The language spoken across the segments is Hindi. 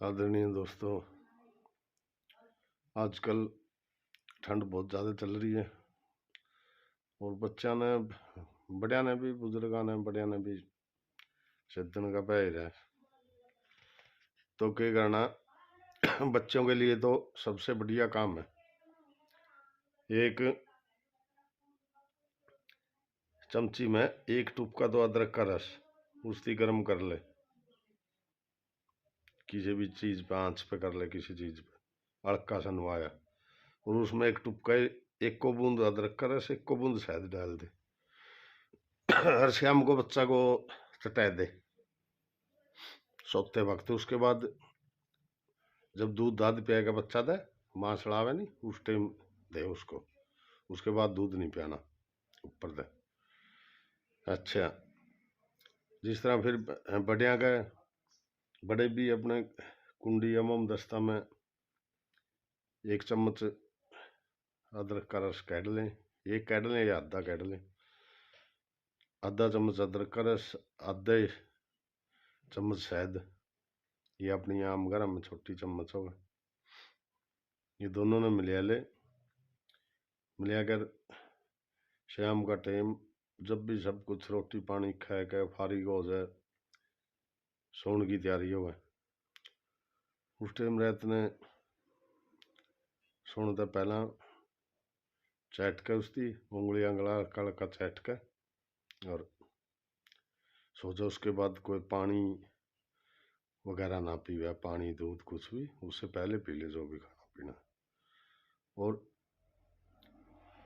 आदरणीय दोस्तों, आजकल ठंड बहुत ज़्यादा चल रही है और बच्चा ने बढ़िया ने भी बुजुर्गा ने बढ़िया ने भी सिद्धन का पैर है। तो क्या करना बच्चों के लिए तो सबसे बढ़िया काम है, एक चमची में एक टुपका तो अदरक का रस उसकी गर्म कर ले, किसी भी चीज पे आंच पे कर ले, किसी चीज पे हल्का सा नवाया और उसमें एक टुपका, एक को बूंद अदरक का रस, एक को बूंद शहद डाल दे। हर शाम को बच्चा को चटा दे सोते वक्त। उसके बाद जब दूध दाद पिएगा बच्चा दे, माँ चढ़ावे नहीं उस टाइम दे उसको, उसके बाद दूध नहीं पियाना ऊपर दे। अच्छा, जिस तरह फिर बढ़िया का बड़े भी अपने कुंडी या मोम दस्ता में एक चम्मच अदरक का रस काट लें, एक काट लें या आधा काट लें। आधा चम्मच अदरक का रस, आधे चम्मच शहद, ये अपनी आम गरम में छोटी चम्मच होगा, ये दोनों ने मिला ले। मिलाकर शाम का टाइम जब भी सब कुछ रोटी पानी खा के फारिग हो जाए, सोने की तैयारी हो, उस टाइम रात ने सोने तो पहला चैट के उसकी उंगलियां गला हल्का चैट के और सो जाओ। उसके बाद कोई पानी वगैरह ना पीवे, पानी दूध कुछ भी उससे पहले पी ले जो भी खाना पीना। और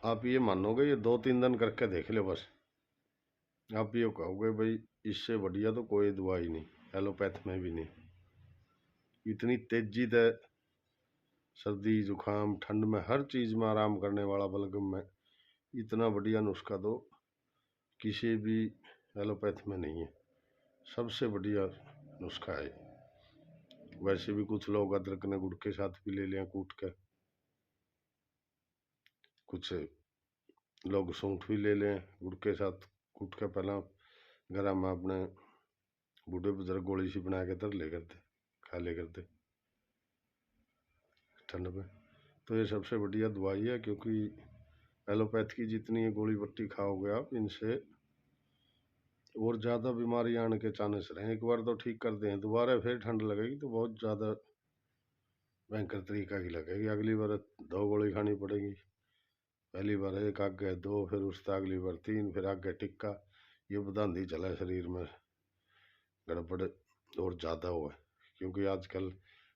आप ये मानोगे, ये 2-3 दिन करके देख ले, बस आप ये कहोगे भाई इससे बढ़िया तो कोई दवाई नहीं, एलोपैथ में भी नहीं। इतनी तेजी से सर्दी जुकाम ठंड में हर चीज में आराम करने वाला बलगम में इतना बढ़िया नुस्खा तो किसी भी एलोपैथ में नहीं है, सबसे बढ़िया नुस्खा है। वैसे भी कुछ लोग अदरक ने गुड़ के साथ भी ले लिया कूट के, कुछ लोग सौंठ भी ले लें गुड़ के साथ कूट के, पहला गरम में अपने बूढ़े बुजुर्ग गोली सी बना के धर ले करते खा ले करते ठंड में। तो ये सबसे बढ़िया दवाई है, क्योंकि एलोपैथ की जितनी गोली बट्टी खाओगे आप, इनसे और ज़्यादा बीमारी आने के चांसेस रहे। एक बार तो ठीक कर दें, दोबारा फिर ठंड लगेगी तो बहुत ज़्यादा भयंकर तरीका की लगेगी। अगली बार 2 गोली खानी पड़ेगी, पहली बार एक, आगे 2, फिर उससे अगली बार 3, फिर आगे टिक्का। ये बधांदी चला शरीर में गड़बड़ और ज़्यादा हुआ, क्योंकि आजकल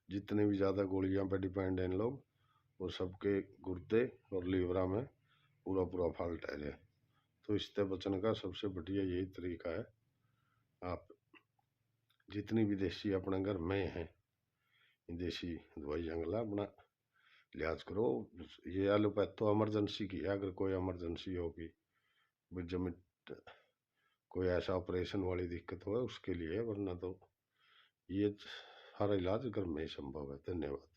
जितने भी ज़्यादा गोलियां पर डिपेंड हैं लोग, वो सबके गुर्दे और लीवरा में पूरा फॉल्ट है। तो इससे बचने का सबसे बढ़िया यही तरीका है, आप जितनी भी देसी अपने घर में है देसी दवाई जंगला अपना लिहाज करो। ये एलोपैथ तो इमरजेंसी की है, अगर कोई इमरजेंसी होगी, जब कोई ऐसा ऑपरेशन वाली दिक्कत हो उसके लिए, वरना तो ये हर इलाज घर में संभव है। धन्यवाद।